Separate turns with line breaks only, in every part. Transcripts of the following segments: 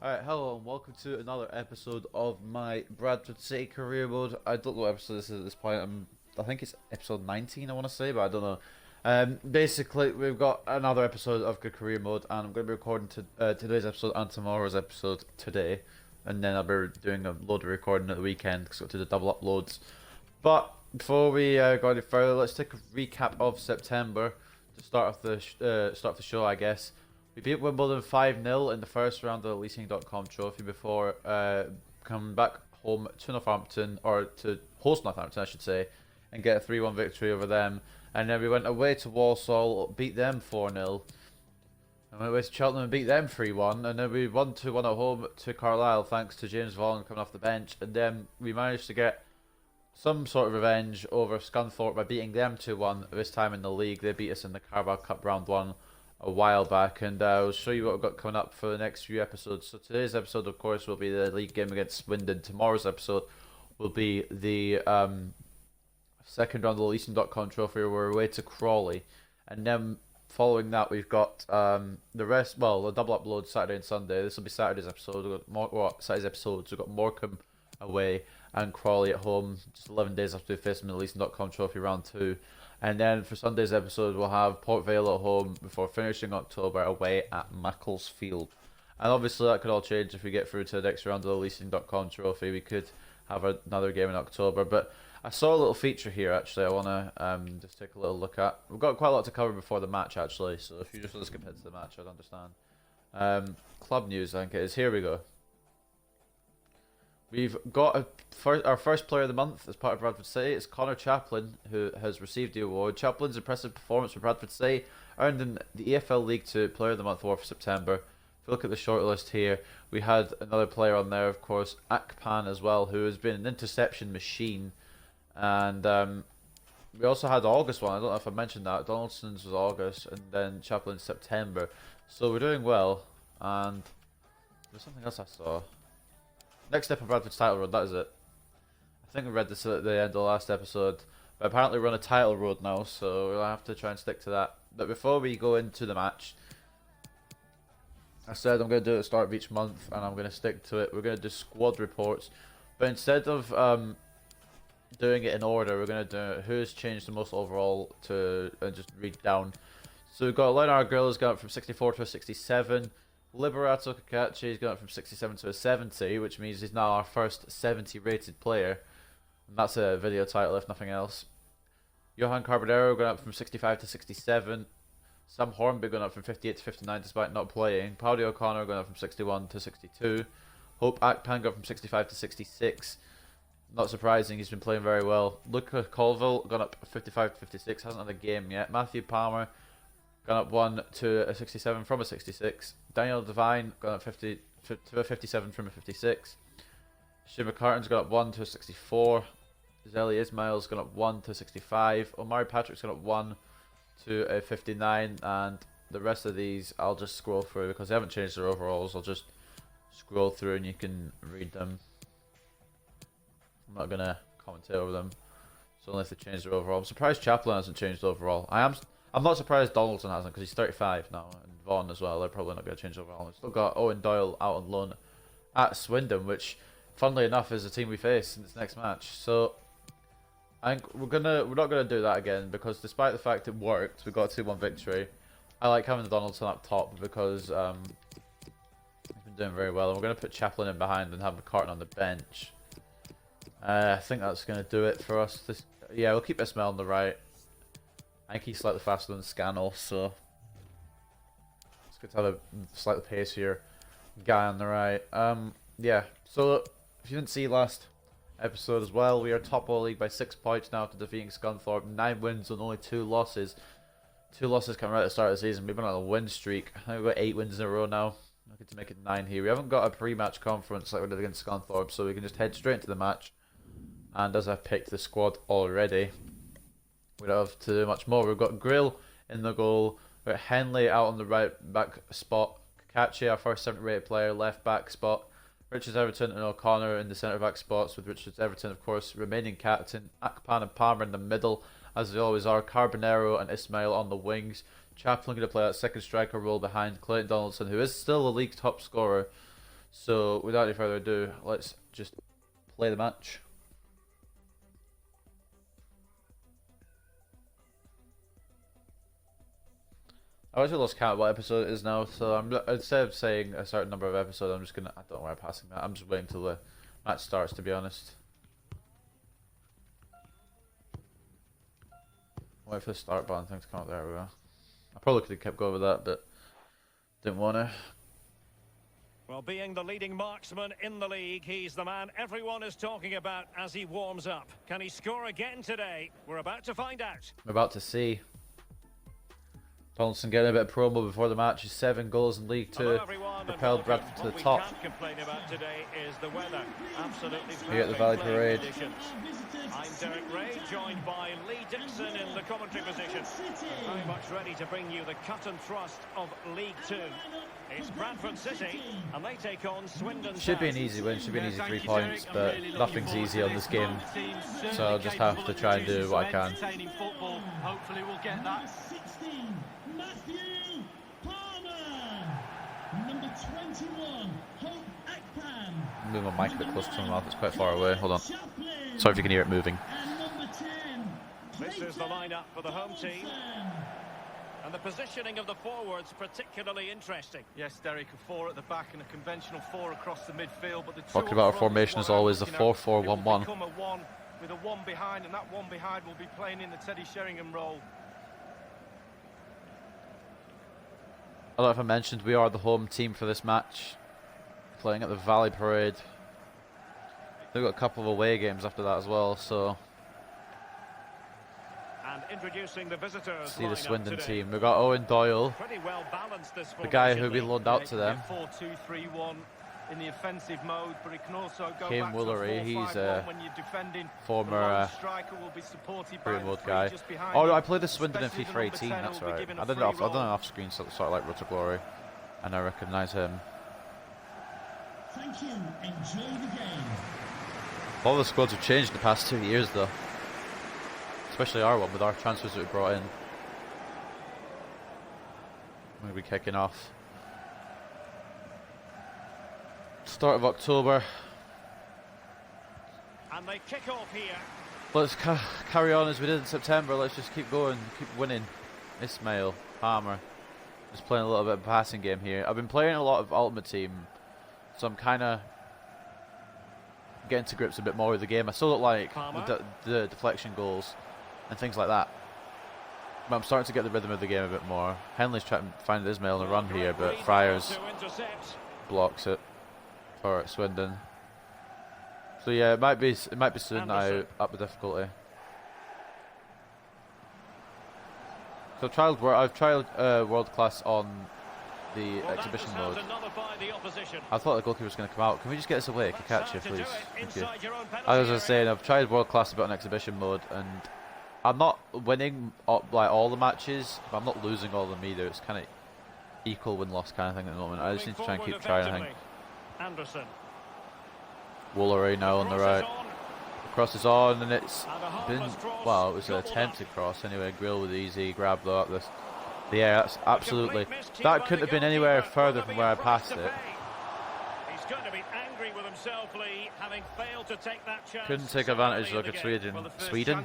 Alright, hello and welcome to another episode of my Bradford City career mode. I don't know what episode this is at this point. I think it's episode 19 I want to say, but I don't know. Basically, we've got another episode of Good Career Mode, and I'm going to be recording today's episode and tomorrow's episode today. And then I'll be doing a load of recording at the weekend because I've got to do double uploads. But before we go any further, let's take a recap of September to start off the show, I guess. We beat Wimbledon 5-0 in the first round of the Leasing.com trophy before coming back home to Northampton, or to host Northampton, I should say, and get a 3-1 victory over them. And then we went away to Walsall, beat them 4-0. And went away to Cheltenham and beat them 3-1. And then we won 2-1 at home to Carlisle thanks to James Vaughan coming off the bench. And then we managed to get some sort of revenge over Scunthorpe by beating them 2-1, this time in the league. They beat us in the Carabao Cup round 1 a while back, and I'll show you what we've got coming up for the next few episodes. So today's episode, of course, will be the league game against Swindon. Tomorrow's episode will be the second round of the Leasing.com trophy where we're away to Crawley, and then following that we've got the rest. Well, the double upload Saturday and Sunday. This will be Saturday's episode. We've got Saturday's episodes. We've got Morecambe away and Crawley at home. Just 11 days after we face them in the Leasing.com trophy round 2. And then for Sunday's episode, we'll have Port Vale at home before finishing October away at Macclesfield. And obviously that could all change if we get through to the next round of the Leasing.com trophy. We could have another game in October. But I saw a little feature here, actually, I want to just take a little look at. We've got quite a lot to cover before the match, actually. So if you just want to skip ahead to the match, I'd understand. Club news, I think it is. Here we go. We've got our first player of the month as part of Bradford City. It's Connor Chaplin, who has received the award. Chaplin's impressive performance for Bradford City earned him the EFL League 2 Player of the Month award for September. If you look at the shortlist here, we had another player on there, of course, Akpan as well, who has been an interception machine. And we also had the August one. I don't know if I mentioned that. Donaldson's was August, and then Chaplin's September. So we're doing well. And there's something else I saw. Next step on Bradford's title road, that is it. I think we read this at the end of the last episode, but apparently we're on a title road now, so we'll have to try and stick to that. But before we go into the match, I said I'm going to do it at the start of each month, and I'm going to stick to it. We're going to do squad reports, but instead of doing it in order, we're going to do who's changed the most overall to just read down. So we've got Leonard Grills going up from 64 to a 67. Liberato Kakachi's gone up from 67 to a 70, which means he's now our first 70 rated player. And that's a video title, if nothing else. Johan Carbonero going up from 65 to 67. Sam Hornby going up from 58 to 59 despite not playing. Paddy O'Connor going up from 61 to 62. Hope Akpan going up from 65 to 66. Not surprising, he's been playing very well. Luca Colville gone up 55 to 56, hasn't had a game yet. Matthew Palmer gone up 1 to a 67 from a 66. Daniel Devine gone up 50 to a 57 from a 56. Shima Carton's gone up 1 to a 64. Zelly Ismail's gone up 1 to a 65. Omari Patrick's gone up 1 to a 59. And the rest of these I'll just scroll through because they haven't changed their overalls. I'll just scroll through and you can read them. I'm not going to commentate over them. So unless they change their overall. I'm surprised Chaplin hasn't changed overall. I'm not surprised Donaldson hasn't because he's 35 now, and Vaughan as well. They're probably not going to change overall. We've still got Owen Doyle out on loan at Swindon, which, funnily enough, is the team we face in this next match. So I think we're not gonna do that again because despite the fact it worked, we got a 2-1 victory. I like having Donaldson up top because he's been doing very well, and we're gonna put Chaplin in behind and have McCartan on the bench. I think that's gonna do it for us. Yeah, we'll keep Ismail on the right. I think he's slightly faster than Scannell, so it's good to have a slightly pacier guy on the right. Yeah, so if you didn't see last episode as well, we are top of the league by 6 points now after defeating Scunthorpe. 9 wins and only 2 losses. 2 losses coming right at the start of the season. We've been on a win streak. I think we've got 8 wins in a row now. Looking to make it 9 here. We haven't got a pre-match conference like we did against Scunthorpe, so we can just head straight into the match. And as I've picked the squad already, we don't have to do much more. We've got Grill in the goal. We've got Henley out on the right back spot. Kakachi, our first 70 rated player, left back spot. Richards Everton and O'Connor in the centre back spots, with Richards Everton, of course, remaining captain. Akpan and Palmer in the middle, as they always are. Carbonero and Ismail on the wings. Chaplin going to play that second striker role behind Clayton Donaldson, who is still the league top scorer. So without any further ado, let's just play the match. I actually lost count of what episode it is now, so instead of saying a certain number of episodes, I'm just gonna. I don't know why I'm passing that. I'm just waiting till the match starts, to be honest. Wait for the start button thing to come up. There we go. I probably could have kept going with that, but didn't want to.
Well, being the leading marksman in the league, he's the man everyone is talking about as he warms up. Can he score again today? We're about to find out.
We're about to see. Donaldson getting a bit of promo before the match. He's 7 goals in League Two. Propelled Bradford to the top.
What we can't complain about today is the weather. Absolutely
here at the Valley Parade.
I'm Derek Ray, joined by Lee Dixon in the commentary position. Very much ready to bring you the cut and thrust of League Two. It's Bradford City, and they take on Swindon.
Should be an easy win, should be an easy 3 points, but nothing's easy on this game. So I'll just have to try and do what I can.
Hopefully we'll get that. Number 21, Hope Akpan.
Move my mic a bit closer to my mouth, it's quite far away. Hold on. Sorry if you can hear it moving.
This is the lineup for the home team. And the positioning of the forwards particularly interesting.
Yes, Derek, a 4 at the back and a conventional 4 across the midfield. But the
talking about our formation as always, the 4-4-1-1.
Become a 1 with a 1 behind, and that 1 behind will be playing in the Teddy Sheringham role.
I don't know if I mentioned, we are the home team for this match. Playing at the Valley Parade. They've got a couple of away games after that as well, so.
And introducing the visitors.
See the Swindon team. We've got Owen Doyle,
pretty well balanced, this
the guy who we loaned out to them.
4-2-3-1 in the offensive mode, but it can also go
Cam
back
Woolery,
to
he's
a 4-5-1 when you're defending.
former
striker will be supported
Green
by
Wood
the 3
guy.
just behind
Oh,
him,
I played the Swindon in
especially the
FIFA
number
18,
10
that's
will be
right.
given a
I've done
free
it
roll.
off screen, sort of like Road to Glory, and I recognise him.
Thank you. Enjoy the game.
A lot of the squads have changed in the past 2 years though. Especially our one with our transfers that we brought in. We're going to be kicking off. Start of October.
And they kick off here.
Let's carry on as we did in September. Let's just keep going, keep winning. Ismail, Palmer. Just playing a little bit of passing game here. I've been playing a lot of Ultimate Team, so I'm kind of getting to grips a bit more with the game. I still don't like the deflection goals and things like that, but I'm starting to get the rhythm of the game a bit more. Henley's trying to find Ismail on the run here, but Friars blocks it for Swindon. So yeah, it might be soon that I up the difficulty. So I've trialed world class on the exhibition mode. I thought the goalkeeper was going to come out. Can we just get this away? Can I catch you, please? Thank you. As I was saying, I've tried world class a bit on exhibition mode, and I'm not winning like all the matches, but I'm not losing all of them either. It's kind of equal win-loss kind of thing at the moment. I just need to try and keep trying, I think.
Anderson.
Woolery now on the right. The cross is on, and it's been, well, it was an attempted cross anyway. Grill with easy grab though up this. Yeah, that's absolutely. That couldn't have been anywhere further from where I passed it.
He's going to be angry with himself, Lee, having failed to take that chance.
Couldn't take advantage. Look at Sweden.
Well,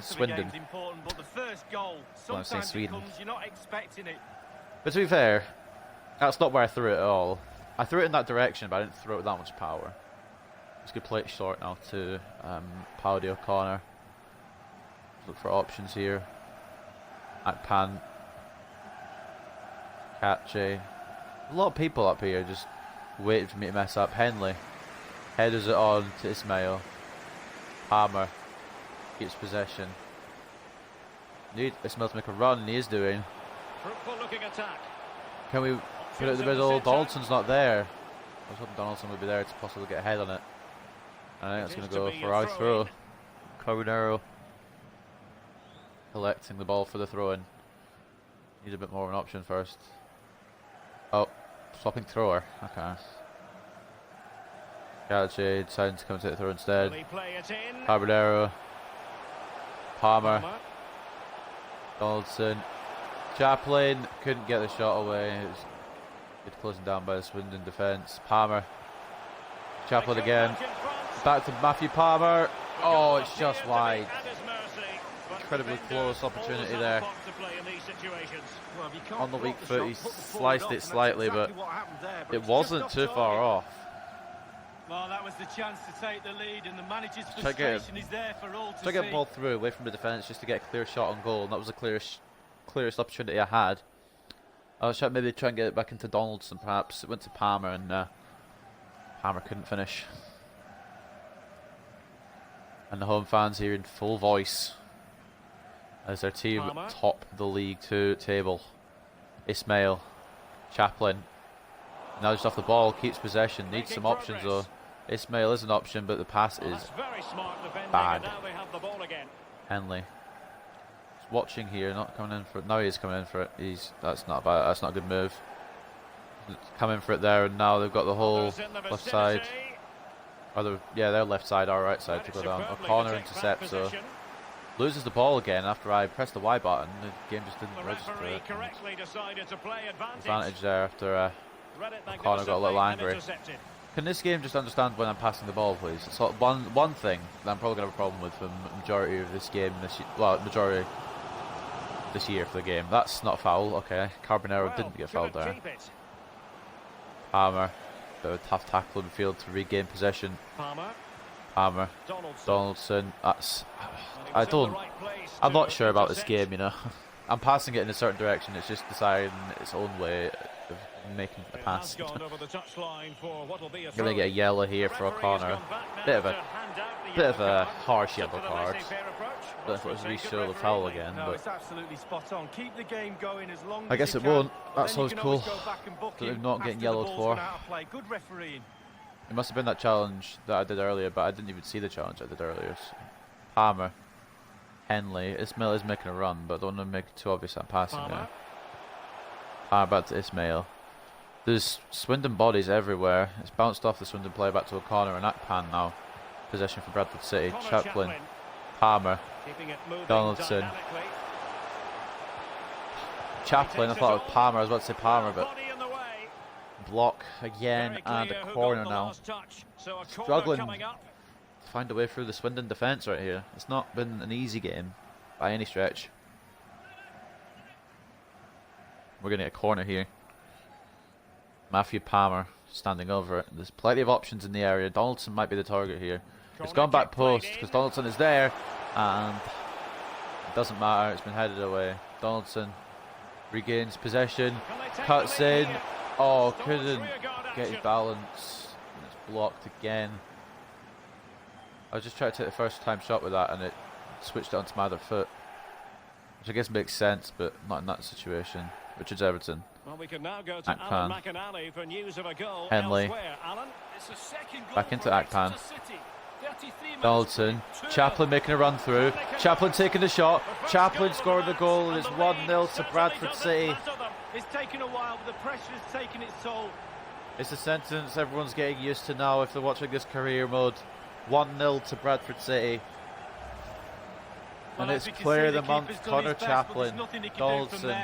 Swindon.
Important, but the first goal, sometimes it comes, you're not expecting it.
But to be fair, that's not where I threw it at all. I threw it in that direction, but I didn't throw it with that much power. Let's go play it short now to Powdy O'Connor. Look for options here. Akpan. Catchy. A lot of people up here just waiting for me to mess up. Henley headers it on to Ismail. Palmer keeps possession. Need Ismail to make a run, and he is doing.
Fruitful looking attack.
Can we put it in the middle? Donaldson's not there. I was hoping Donaldson would be there to possibly get a head on it. And I think that's going to go for our throw. Carbonero collecting the ball for the throw-in. Need a bit more of an option first. Oh, swapping thrower. Okay. Gallagher deciding to come take the throw instead. Carbonero. Palmer. Donaldson. Chaplin couldn't get the shot away. It was good closing down by the Swindon defence. Palmer Chaplin again. Back to Matthew Palmer. Oh, it's just wide. Incredibly close opportunity there. On the weak foot, he sliced it slightly, but it wasn't too far off.
Well, that was the chance to take the lead, and the manager's frustration is there for all to see.
Try to get the ball through away from the defence just to get a clear shot on goal, and that was the clearest opportunity I had. I was trying maybe try and get it back into Donaldson, perhaps. It went to Palmer, and Palmer couldn't finish. And the home fans here in full voice as their team top the League 2 table. Ismail, Chaplin, now just off the ball, keeps possession, needs some options though. Ismail is an option, but the pass is bad. Henley is watching here, not coming in for it. Now he is coming in for it. That's not bad. That's not a good move. Coming for it there, and now they've got the whole left side. Their left side, our right side to go down. O'Connor intercepts, so loses the ball again after I pressed the Y button. The game just didn't register it. Advantage there after O'Connor got a little angry. Can this game just understand when I'm passing the ball, please? It's one thing that I'm probably going to have a problem with for the majority of this game, majority this year for the game. That's not a foul, okay. Carbonero didn't get fouled there. Palmer, bit of a tough tackle in the field to regain possession. Palmer, Donaldson. I'm not sure about this game, you know. I'm passing it in a certain direction. It's just deciding its own way of making a pass. Gonna get a yellow here for O'Connor. Bit of a harsh yellow card. Don't know if it was re-show the foul again, but
it's absolutely spot on. Keep the game going as long
I guess it won't. That's always cool that they're not getting yellowed for.
Good refereeing.
It must have been that challenge that I did earlier, but I didn't even see the challenge I did earlier. So. Palmer, Henley, Ismail is making a run, but I don't want to make it too obvious I'm passing there. Palmer back to Ismail. There's Swindon bodies everywhere. It's bounced off the Swindon player back to O'Connor and Akpan now. Possession for Bradford City. Chaplin, Palmer, Donaldson. Chaplin, I thought it was Palmer. I was about to say Palmer, but block again and a corner now. Struggling to find a way through the Swindon defence right here. It's not been an easy game by any stretch. We're going to get a corner here. Matthew Palmer standing over it. There's plenty of options in the area. Donaldson might be the target here. It's gone back post because Donaldson is there, and it doesn't matter. It's been headed away. Donaldson regains possession, cuts in. Oh, couldn't get his balance. And it's blocked again. I was just trying to take the first time shot with that, and it switched it onto my other foot, which I guess makes sense, but not in that situation. Richards Everton.
Well, we can now go to Alan McInally for news of a goal
Henley.
Elsewhere. Alan?
Back into Akpan. Donaldson. Chaplin making a run through. Chaplin taking the shot. Chaplin scoring the goal, and it's 1-0 to Bradford City.
It's taken a while, but the pressure has taken its toll.
It's a sentence everyone's getting used to now if they're watching this career mode. 1-0 to Bradford City. And it's player of the month, Connor Chaplin. Donaldson.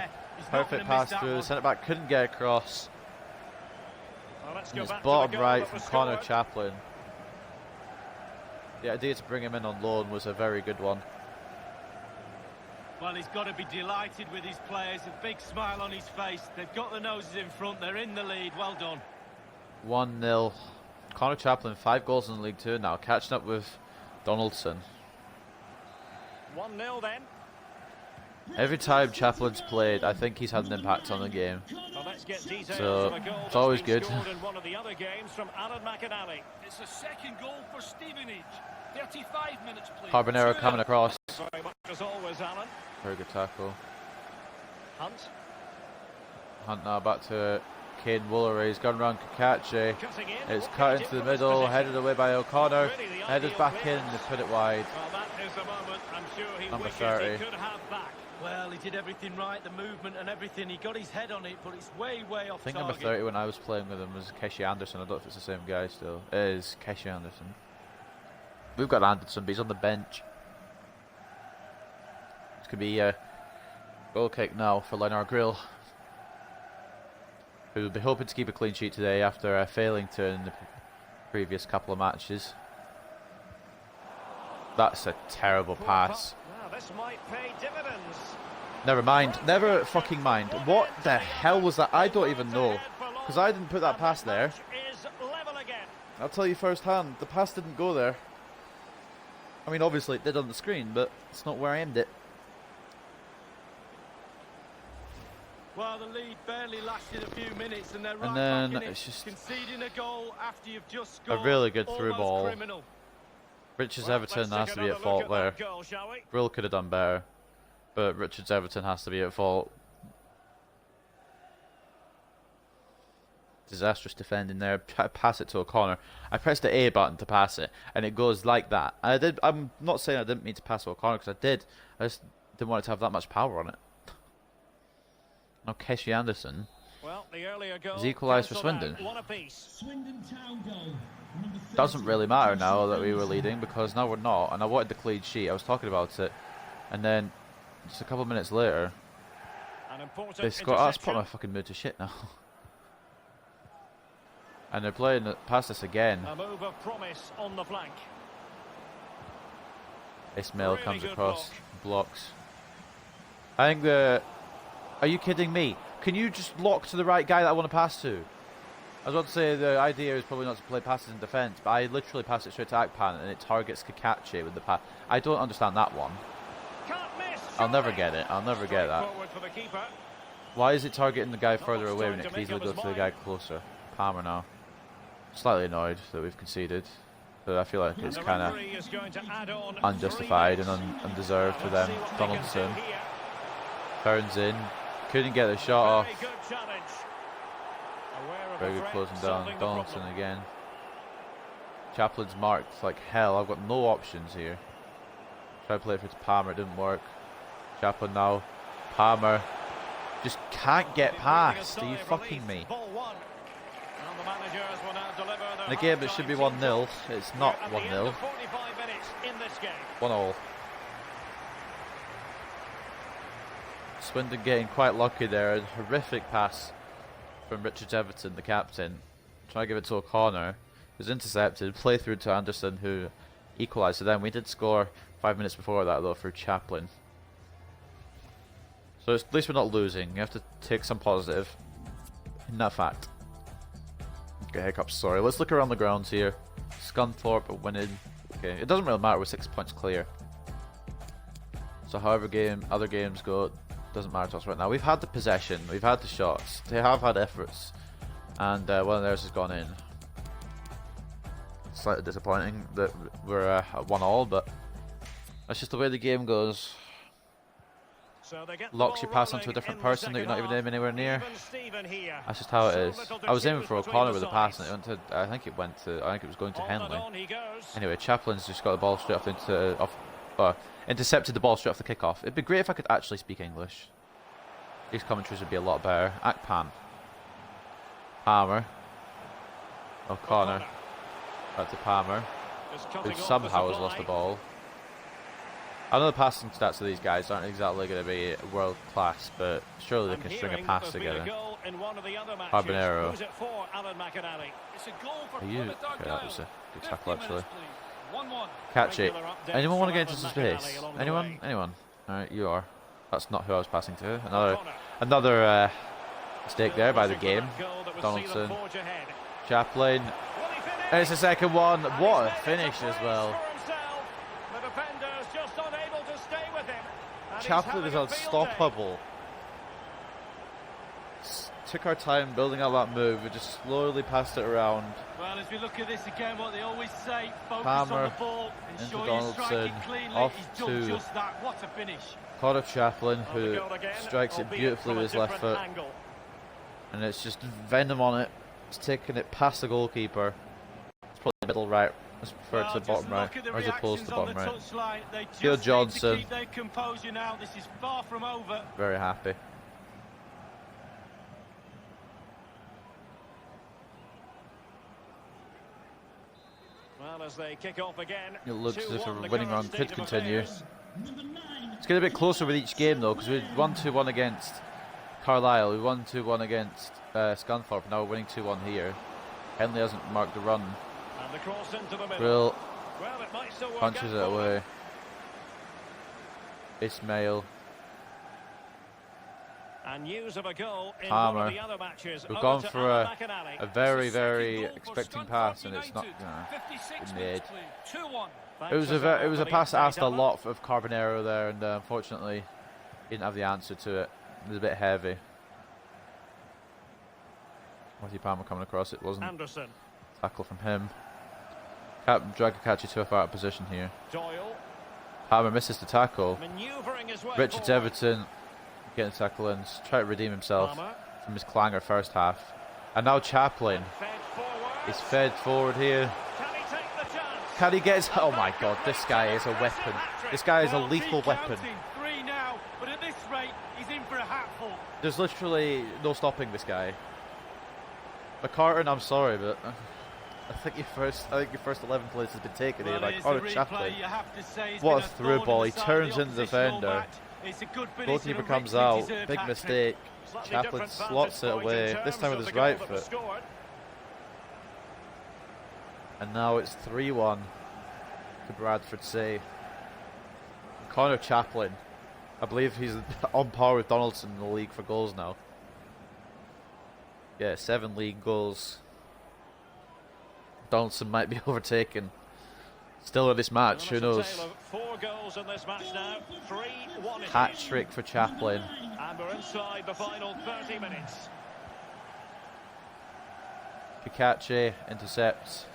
Perfect pass through. Centre back couldn't get across. And it's bottom right from Connor Chaplin. The idea to bring him in on loan was a very good one.
Well, he's got to be delighted with his players. A big smile on his face. They've got the noses in front. They're in the lead. Well done.
1-0. Connor Chaplin, 5 goals in League 2 now, catching up with Donaldson.
1-0 then.
Every time Chaplin's played, I think he's had an impact on the game.
Well, let's get details
So
of a goal
it's always
that's been
good.
scored in one of the other games from Alan McInally.
It's a second goal for Stevenage. 35 minutes played.
Carbonero coming across.
Very much as always, Alan.
Very good tackle.
Hunt.
Hunt now back to Kane Woolery. He's gone round Kakachi.
Cutting in.
It's cut into the middle, headed away by O'Connor.
Really the
Headers
ideal
back in,
pass.
they put it wide.
Well, that is the moment I'm sure he
Number
wishes
30.
he could have back.
Well, he did everything right, the movement and everything. He got his head on it, but it's way, way off
I think
target.
number 30 when I was playing with him was Keshi Anderson. I don't know if it's the same guy still. It is Keshi Anderson. We've got Anderson, but he's on the bench. This could be a goal kick now for Leonard Grill, who will be hoping to keep a clean sheet today after failing to in previous couple of matches. That's a terrible pass.
Now this might pay dividends.
Never mind. Never fucking mind. What the hell was that? I don't even know. Because I didn't put that pass there. I'll tell you firsthand, the pass didn't go there. I mean, obviously it did on the screen, but it's not where I aimed it.
Well, the lead barely lasted a few minutes, and they're right
then
back in
it's
it.
just
Conceding a goal after you've just scored.
a really good through ball.
Criminal.
Richards Everton has to be at fault there. Brill could have done better, but Richards Everton has to be at fault. Disastrous defending there. Try to pass it to O'Connor. I pressed the A button to pass it, and it goes like that. I'm not saying I didn't mean to pass to O'Connor, because I did. I just didn't want it to have that much power on it. Now Keshy Anderson has equalised for Swindon. Doesn't really matter now that we were leading, because now we're not, and I wanted the clean sheet. I was talking about it, and then just a couple of minutes later they scored. That's put my fucking mood to shit now. And they're playing it past us again.
A move of promise on the flank.
Ismail comes across, blocks. I think the... Are you kidding me? Can you just lock to the right guy that I want to pass to? I was about to say the idea is probably not to play passes in defence, but I literally pass it straight to Akpan and it targets Kakachi with the pass. I don't understand that one. I'll never get it. I'll never get that. Why is it targeting the guy further away when it could easily go to the guy closer? Palmer now. Slightly annoyed that we've conceded, but I feel like it's kind of unjustified and undeserved for them. Donaldson turns in, couldn't get the shot off. Very good closing down. Donaldson again. Chaplin's marked like hell. I've got no options here. Try to play it for Palmer, it didn't work. Chaplin now. Palmer just can't get past. Are you fucking me? In a game it should be 1-0, it's not 1-0. 1-0. Swindon getting quite lucky there. A horrific pass from Richards Everton, the captain. Try to give it to O'Connor, who's intercepted. Play through to Anderson, who equalised. So then we did score 5 minutes before that, though, for Chaplin. So at least we're not losing. You have to take some positive in that fact. Okay, hiccups, sorry. Let's look around the grounds here. Scunthorpe are winning. Okay, it doesn't really matter, we're 6 points clear. So however other games go, doesn't matter to us right now. We've had the possession, we've had the shots, they have had efforts, and one of theirs has gone in. Slightly disappointing that we're at 1-1, but that's just the way the game goes. Locks your pass onto a different person that you're not even aiming anywhere near. That's just how it is. I was aiming for O'Connor with the pass and it went to, I think it was going to Henley. Anyway, Chaplin's just got the ball straight off intercepted the ball straight off the kickoff. It'd be great if I could actually speak English. These commentaries would be a lot better. Akpan. Palmer. O'Connor. Back to Palmer, who somehow has lost the ball. I know the passing stats of these guys aren't exactly going to be world class, but surely they can string a pass together. Carbonero. Are you? Okay, that was a good tackle actually. Catch it. Anyone want to get into some space? Anyone? Anyone? Alright, you are. That's not who I was passing to. Another mistake there by the game. Donaldson. Chaplin. And it's the second one. What a finish as well. Chaplin is unstoppable. Took our time building up that move. We just slowly passed it around.
Well, as we look at this again, what they always say, focus
Palmer
on the ball, ensure
into
you strike
Donaldson,
it cleanly.
off
He's done
to
just that. What a finish.
Caught of Chaplin, who strikes it beautifully with his left foot. And it's just venom on it. It's taking it past the goalkeeper. It's probably the middle right. Let's prefer to the bottom right, or as opposed to the bottom right. Theo Johnson.
This is far from over.
Very happy.
Well, as they kick off again,
it looks as if a winning run could continue. It's getting a bit closer with each game though, because we won 2-1 against Carlisle, we won 2-1 against Scunthorpe, now we're winning 2-1 here. Henley hasn't marked the run
And the cross into the middle.
Grill
Well, it might still work
punches it
out for them.
away. Ismail.
And news of a goal in
Palmer.
one of the other matches.
We've
Over
gone
to
for
Alan
a
McInally.
very,
It's the second
very
goal for
expecting
Scunthorpe
pass, and it's not.
United. 56
in the
minutes
aid.
played. 2-1.
It was it was a pass asked a
Alan.
lot of Carbonero there, and unfortunately, he didn't have the answer to it. It was a bit heavy. Matthew Palmer coming across, it wasn't
Anderson.
tackle from him. Dragakachi too far out of position here.
Doyle.
Palmer misses the tackle.
Manoeuvring his way
Richards
forward.
Everton getting a tackle and try to redeem himself
Palmer.
from his clanger first half. And now Chaplin
Fed forward.
is fed forward here.
Can he take the chance?
Can he get his... Oh my god, this guy is a weapon. This guy is a
Well,
lethal
keep
weapon.
counting. 3 now, but at this rate, he's in for a hatful.
There's literally no stopping this guy. McCartan, I'm sorry, but I think your first 11 plays has been taken here by
Well,
Connor
here's the
Chaplin.
replay, you have to say he's
What
been
a through
thorn
ball.
in
He
the side of
turns
the
into the
oppositional
defender.
back. It's a good finish
Goalkeeper
and a
comes
richly
out,
deserved
big
hat-trick.
mistake.
Slightly
Chaplin
different
slots it
vantage point in
away, this
terms
time
of
with
the
his
goal
right
that was
foot.
scored.
And now it's 3-1 to Bradford say. Connor Chaplin, I believe he's on par with Donaldson in the league for goals now. Yeah, 7 league goals. Donaldson might be overtaken. Still in this match, who
Jonathan
knows?
Taylor, 4 goals in this match now. 3-1 it
Hat
is.
trick for Chaplin.
And we're inside the final 30 minutes.
Kikache intercepts.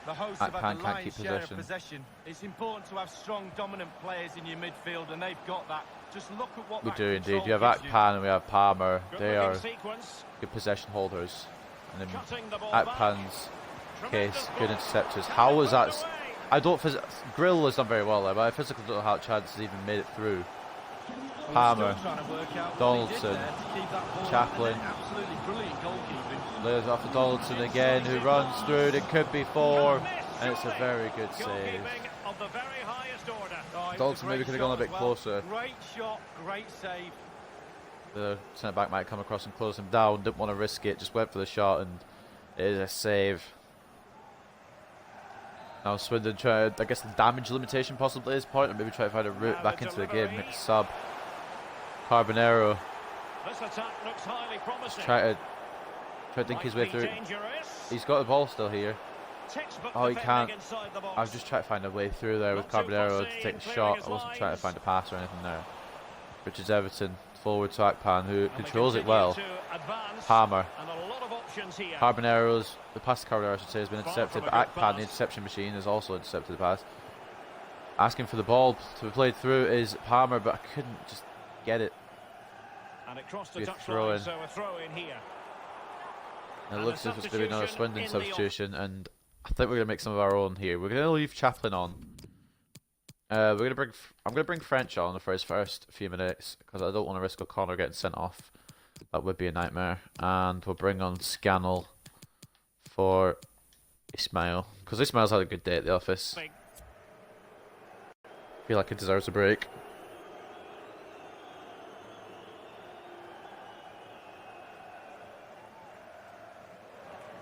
The hosts
Akpan
have had the
can't
lion's
keep
share of
possession.
possession. It's important to have strong, dominant players in your midfield, and they've got that. Just look at what
We
that
do
control
indeed. You have
gives you.
Akpan and we have Palmer.
Good
They
looking
are
sequence.
good possession holders. And then
Cutting the ball back.
Akpan's
Tremendous
case,
ball.
good interceptors. How was that?
Away.
I don't. Grill has done very well there, but I physically don't know how Chance has even made it through. Palmer,
Still trying to work out what he did
Donaldson,
there to keep that ball
Chaplin.
out there. Absolutely brilliant goalkeeping.
Layers off to Donaldson again, who runs through. It could be 4, and it's a very good save.
Goalkeeping of the very highest order.
Oh, it was
Donaldson
a
maybe
great
could have gone a
shot
bit
as well.
closer.
Great shot, great save.
The centre back might come across and close him down. Didn't want to risk it. Just went for the shot, and it is a save. Now Swindon try, I guess the damage limitation possibly is point, and maybe try to find a route back into the game. Make a sub. Carbonero
This attack looks highly promising.
try to dink his way
Might be
through.
dangerous.
He's got the ball still here.
Textbook
Oh, he
defending
can't.
inside the box.
I was just trying to find a way through there with
Not too
Carbonero
fussy
to take
in
the
clearing
shot.
his
I wasn't trying to
lines.
find a pass or anything there. Richards Everton forward to Akpan, who
And they
controls it
continue
well.
to advance,
Palmer.
and a lot of options here.
Carbonero's, the pass to Carbonero I should say, has been
Far
intercepted,
from
but
a good
Akpan,
pass.
the interception machine, has also intercepted the pass. Asking for the ball to be played through is Palmer, but I couldn't just get it.
And it crossed
Be
the
a
touchline,
throw-in.
so a throw in here.
And it
And
looks
a
as if it's going to be another
substitution
Swindon
in the off.
substitution, and I think we're going to make some of our own here. We're going to leave Chaplin on. I'm going to bring French on for his first few minutes because I don't want to risk O'Connor getting sent off. That would be a nightmare. And we'll bring on Scannell for Ismail because Ismail's had a good day at the office.
Big.
Feel like he deserves a break.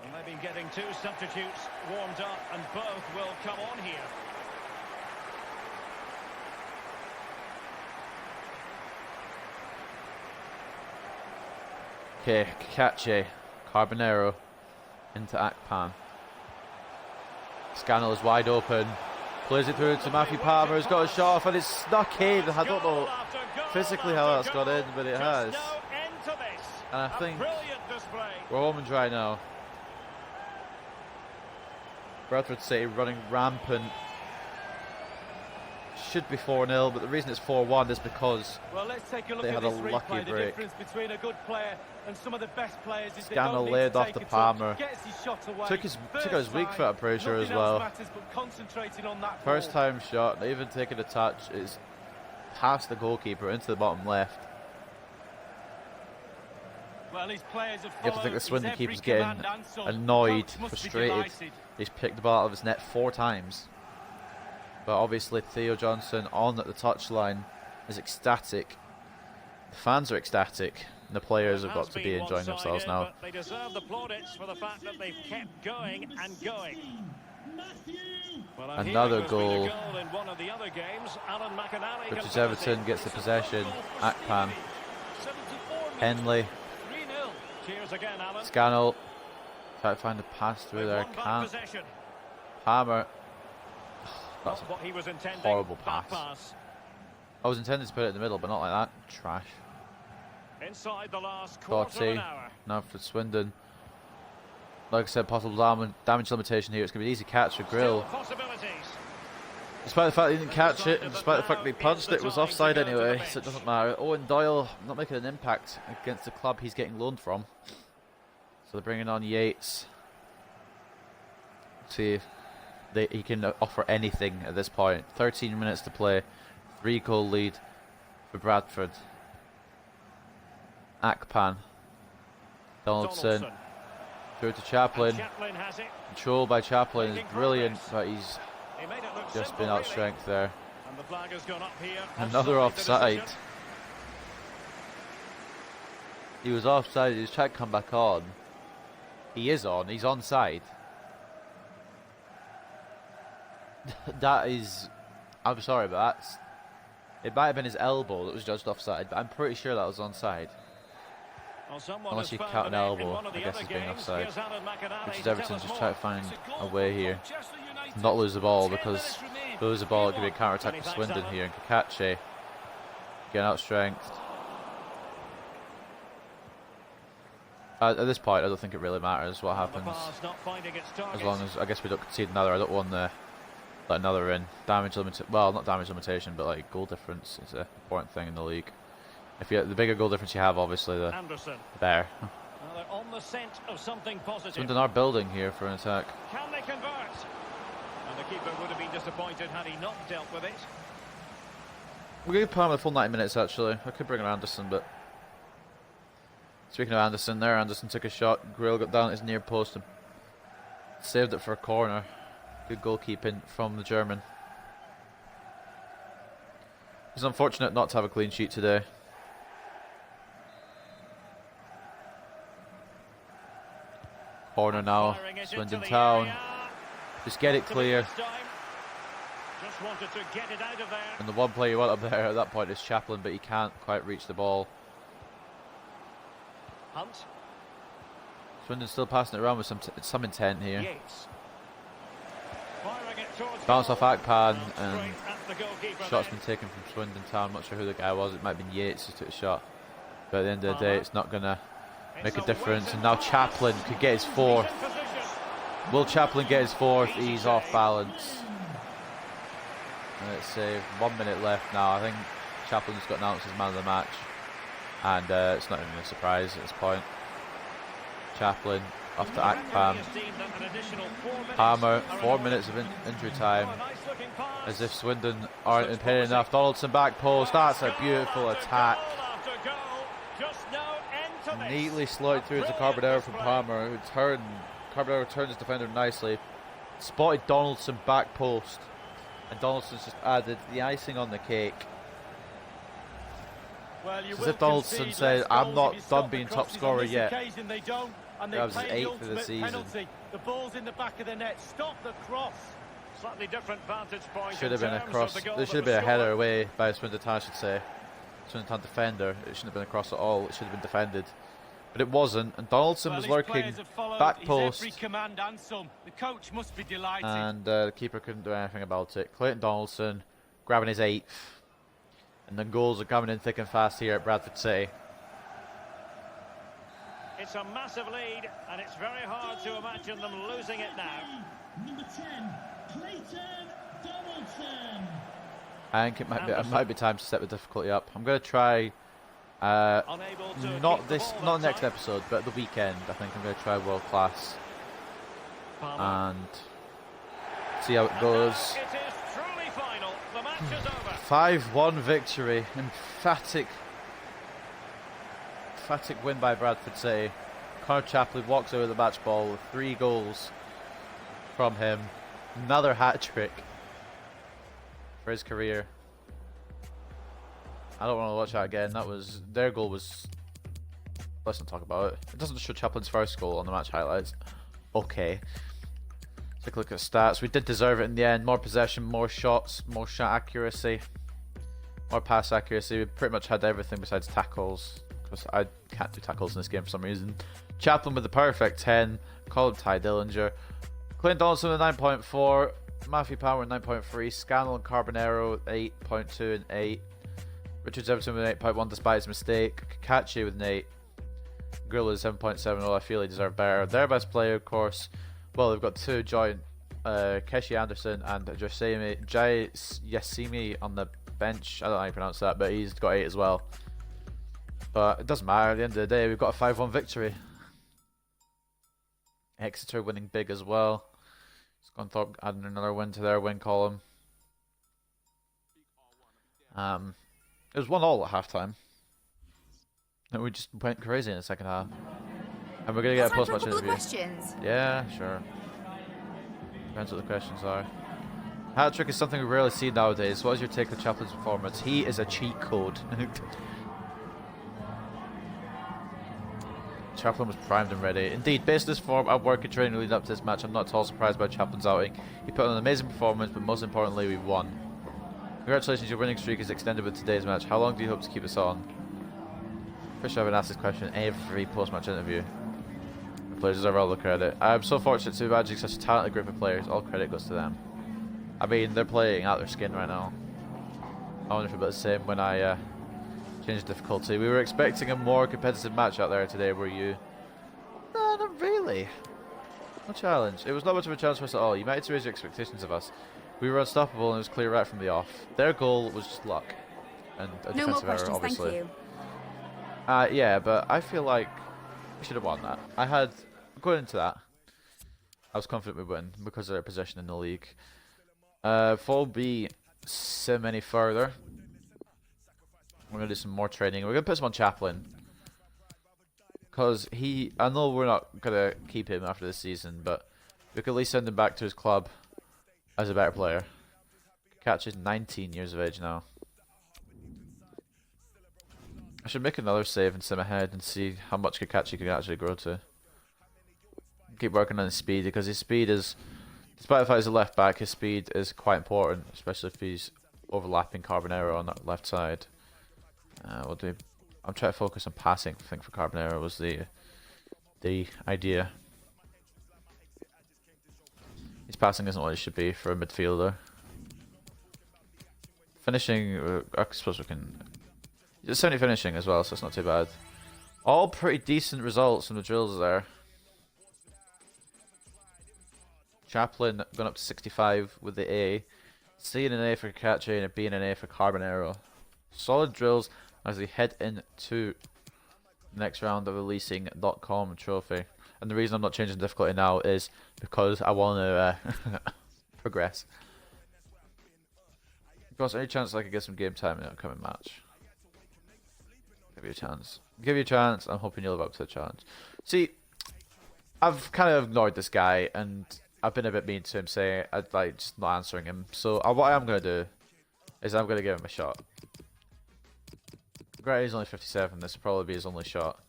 And they've been getting 2 substitutes warmed up, and both will come on here.
Okay, Kikache, Carbonero into Akpan. Scannell is wide open. Plays it through to Matthew Palmer, who's got a shot off and it's snuck in. I don't know
Goal after goal
physically
after
how that's
goal.
got in, but it
Just
has.
no end to this.
And I
A
think
brilliant display.
we're home and dry now. Bradford City running rampant. Should be 4-0, but the reason it's 4-1 is because
Well, let's take a look
they
at
had a
this
lucky
replay. The
break.
difference between a good player and some of the best players is they
Scannell
don't need
laid
to
off
take
to
a touch,
Palmer.
gets his shot away.
took out his weak
First
foot, I'm pretty sure,
time,
as well.
nothing else matters but concentrating on that
First
ball.
time shot, not even taking a touch, is past the goalkeeper into the bottom left.
Well, his players have
You have to think
followed
the Swindon
his every
keeper's getting
command and so
annoyed,
the coach must be
frustrated.
delighted.
He's picked the ball out of his net 4 times. But obviously Theo Johnson on at the touchline is ecstatic. The fans are ecstatic. And the players have
It
got
has
to be
been
enjoying themselves
one-sided,
now.
but they deserve the plaudits for the fact that they've kept going and going. Well, I'm
Another
hearing there's been a
goal.
goal in one of the other games. Alan McInally can
Richards
tell us
Everton
it.
gets the possession. Akpan,
74 minutes.
Henley,
3-0.
Cheers again, Alan.
Scannell. Try to find a pass through
They've
there.
won back
Can't.
possession.
Palmer. That's
Not what he was intending.
horrible
Back
pass. I was intending to put it in the middle, but not like that. Trash.
Inside the last quarter of an
Doherty.
hour.
Now for Swindon. Like I said, possible damage limitation here. It's going to be an easy catch for Grill.
Still possibilities.
Despite the fact he didn't catch it, and despite the fact that he punched it, it was offside anyway, so it doesn't matter. Owen Doyle not making an impact against the club he's getting loaned from. So they're bringing on Yates. See if he can offer anything at this point. 13 minutes to play. 3-goal lead for Bradford. Akpan. Donaldson. Through to Chaplin.
Chaplin has it.
Control by Chaplin is brilliant, but he's
He made it look
just
simple,
been
really.
outstrength there.
And the flag has gone up here.
Another offside.
Decision.
He was offside, he was trying to come back on. He is on, he's onside. That is... I'm sorry, but that's... It might have been his elbow that was judged offside, but I'm pretty sure that was onside.
Well, someone
Unless
has
you
found
count an
the net in
elbow,
one of the
I guess
other
it's being
games.
offside.
Here's Alan McInally
Which is
to tell
Everton
us
just
more.
trying to find
It's a
a
goal
way
from
here.
Manchester United.
Not lose the ball,
10
because
minutes remain.
if they lose the ball, it could be a counter-attack
Many
for
thanks,
Swindon
Alan.
here. And Kakache getting out strength. At this point, I don't think it really matters what
The
happens.
pass not finding its target.
As long as, I guess we don't concede another. I don't want to let another in. Damage limit, well, not damage limitation, but like goal difference is an important thing in the league. If you the bigger goal difference you have, obviously the
Anderson.
better.
Well, they're on the scent of something positive.
Swindon are building here for an attack.
Can they convert? And the keeper would have been disappointed had he not dealt with it.
We're going to play him the full 90 minutes actually. I could bring in Anderson, but speaking of Anderson, there Anderson took a shot. Grill got down at his near post and saved it for a corner. Good goalkeeping from the German. It's unfortunate not to have a clean sheet today. Corner now,
Firing it
Swindon
into the
Town.
area.
Just get it
To be
clear.
this time. Just wanted to get it out of there.
And the one player you want up there at that point is Chaplin, but he can't quite reach the ball.
Hunt.
Swindon's still passing it around with some intent here.
Yates. Firing it towards
Bounce
goal.
off Akpan,
And
and
straight at the goalkeeper
shot's
then.
been taken from Swindon Town. I'm not sure who the guy was. It might have been Yates who took a shot. But at the end of the day, it's not going to make a difference. And now Chaplin could get his fourth.
He's in position.
Will Chaplin get his fourth? He's off balance. And it's saved. 1 minute left now. I think Chaplin's got announced as man of the match. And it's not even a surprise at this point. Chaplin off to Akpan. Palmer, 4 minutes of injury time. As if Swindon aren't in pain enough. Donaldson back post. That's a beautiful attack. Neatly slotted through to Carbonero from Palmer, who turned. Carbonero turned his defender nicely. Spotted Donaldson back post. And Donaldson's just added the icing on the cake.
Well, you
It's as
will
if Donaldson
concede
said,
less
I'm
goals
not
if you
done
stop
being
the
top
crosses.
scorer
On this
yet.
occasion they don't, and they
That was his
pay the
8th of the
ultimate
season.
penalty. The ball's in the back of the net. Stop the cross.
Slightly different vantage point.
Should have been a cross. There should have been a header away by Swindon Town, I should say. Swindon Town defender. It shouldn't have been a cross at all. It should have been defended. But it wasn't. And Donaldson was lurking back post.
Every command and some. The coach must be delighted.
And the keeper couldn't do anything about it. Clayton Donaldson grabbing his 8th. And then goals are coming in thick and fast here at Bradford City.
It's a massive lead, and it's very hard to imagine them losing it now.
Number 10, Clayton Donaldson.
I think it might be time to step the difficulty up. I'm going to try,
Unable to
not
keep the
this,
ball
not
that
next
time.
episode, but at the weekend. I think I'm going to try world class
Palmer.
and see how it goes.
It is truly final. The match is over.
5-1 victory, emphatic win by Bradford City. Connor Chaplin walks over the match ball with 3 goals from him. Another hat trick for his career. I don't want to watch that again. Their goal was let's not talk about it. It doesn't show Chaplin's first goal on the match highlights. Okay. Take a look at stats. We did deserve it in the end. More possession, more shots, more shot accuracy, more pass accuracy. We pretty much had everything besides tackles, because I can't do tackles in this game for some reason. Chaplin with the perfect 10. Colin Ty Dillinger. Clayton Donaldson with 9.4. Matthew Power with 9.3. Scannell and Carbonero 8.2 and 8. Richards Everton with an 8.1 despite his mistake. Kakachi with an 8. Grill with 7.7. Well, I feel he deserved better. Their best player, of course. Well, they've got two joint, Keshi Anderson and Jai Yasimi on the bench. I don't know how you pronounce that, but he's got 8 as well. But it doesn't matter. At the end of the day, we've got a 5-1 victory. Exeter winning big as well. Scunthorpe adding another win to their win column. It was 1-1 at halftime. And we just went crazy in the second half. And we're going to get a post-match interview. Yeah, sure. Depends what the questions are. Hat-trick is something we rarely see nowadays. What is your take on Chaplin's performance? He is a cheat code. Chaplin was primed and ready. Indeed, based on this form and work and training leading up to this match, I'm not at all surprised by Chaplin's outing. He put on an amazing performance, but most importantly, we won. Congratulations, your winning streak is extended with today's match. How long do you hope to keep this on? Pretty sure I've been asked this question in every post-match interview. The players deserve all the credit. I'm so fortunate to be managing such a talented group of players. All credit goes to them. I mean, they're playing out their skin right now. I wonder if it'll be the same when I change difficulty. We were expecting a more competitive match out there today, were you? No, not really. No challenge. It was not much of a challenge for us at all. You might have to raise your expectations of us. We were unstoppable and it was clear right from the off. Their goal was just luck. And a
No more
defensive error,
questions,
obviously.
thank you.
Yeah, but I feel like we should have won that. Going into that, I was confident we'd win because of their position in the league. Before we sim any further, we're going to do some more training. We're going to put some on Chaplin. Because I know we're not going to keep him after this season, but we could at least send him back to his club as a better player. Catch is 19 years of age now. I should make another save and sim ahead and see how much Kakachi can actually grow to. Keep working on his speed, because his speed is, despite the fact he's a left back, his speed is quite important, especially if he's overlapping Carbonero on that left side. I'm trying to focus on passing. I think for Carbonero was the idea. His passing isn't what it should be for a midfielder. Finishing, I suppose we can. It's 70 finishing as well, so it's not too bad. All pretty decent results from the drills there. Chaplin going up to 65 with the A. C and an A for Kakachi and a B and an A for Carbonero. Solid drills as we head into the next round of the leasing.com trophy. And the reason I'm not changing difficulty now is because I want to progress. Of course, any chance I could get some game time in the upcoming match? Give you a chance. Give you a chance. I'm hoping you'll live up to the challenge. See, I've kind of ignored this guy and I've been a bit mean to him, saying I'd like just not answering him. So what I'm gonna do is I'm gonna give him a shot. Granted, he's only 57. This will probably be his only shot.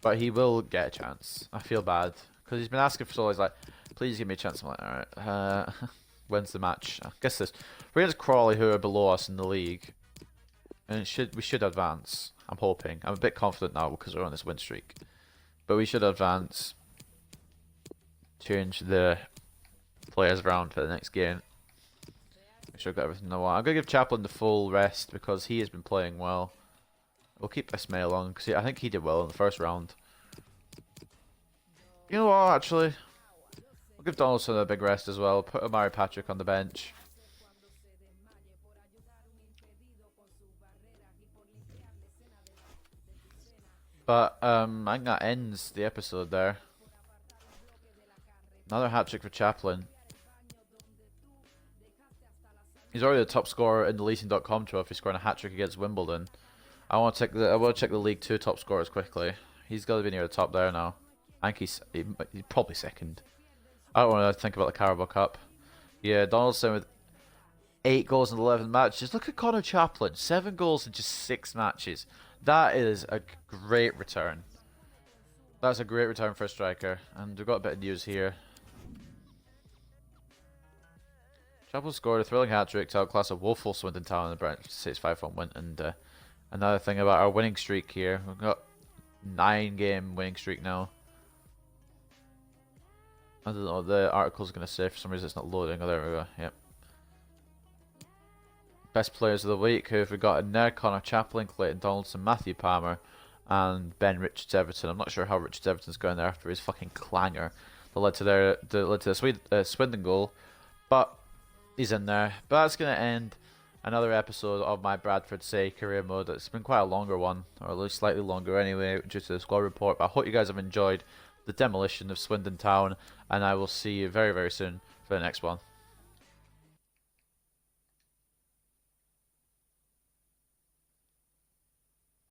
But he will get a chance. I feel bad because he's been asking for so long. He's like, please give me a chance. I'm like, all right. When's the match? I guess we're against Crawley, who are below us in the league, and we should advance. I'm hoping. I'm a bit confident now because we're on this win streak. But we should advance. Change the players around for the next game. Make sure I've got everything I want. I'm going to give Chaplin the full rest because he has been playing well. We'll keep Ismail on because I think he did well in the first round. You know what, actually? We'll give Donaldson a big rest as well. Put Amari Patrick on the bench. But I think that ends the episode there. Another hat-trick for Chaplin. He's already the top scorer in the leasing.com trophy, scoring a hat-trick against Wimbledon. I want to check the League 2 top scorers quickly. He's got to be near the top there now. I think he's probably second. I don't want to think about the Carabao Cup. Yeah, Donaldson with 8 goals in 11 matches. Look at Connor Chaplin, 7 goals in just 6 matches. That is a great return. That's a great return for a striker. And we've got a bit of news here. Chaplin scored a thrilling hat-trick to outclass a woeful Swindon Town in the Bradford 5-1 win. And another thing about our winning streak here. We've got 9-game winning streak now. I don't know what the article's going to say. For some reason it's not loading. Oh, there we go. Yep. Best players of the week. Who have we got in there? Connor Chaplin, Clayton Donaldson, Matthew Palmer, and Ben Richards Everton. I'm not sure how Richards Everton's going there after his fucking clanger that led to the Swindon goal. But he's in there. But that's going to end another episode of my Bradford Say career mode. It's been quite a longer one, or at least slightly longer anyway, due to the squad report. But I hope you guys have enjoyed the demolition of Swindon Town, and I will see you very, very soon for the next one.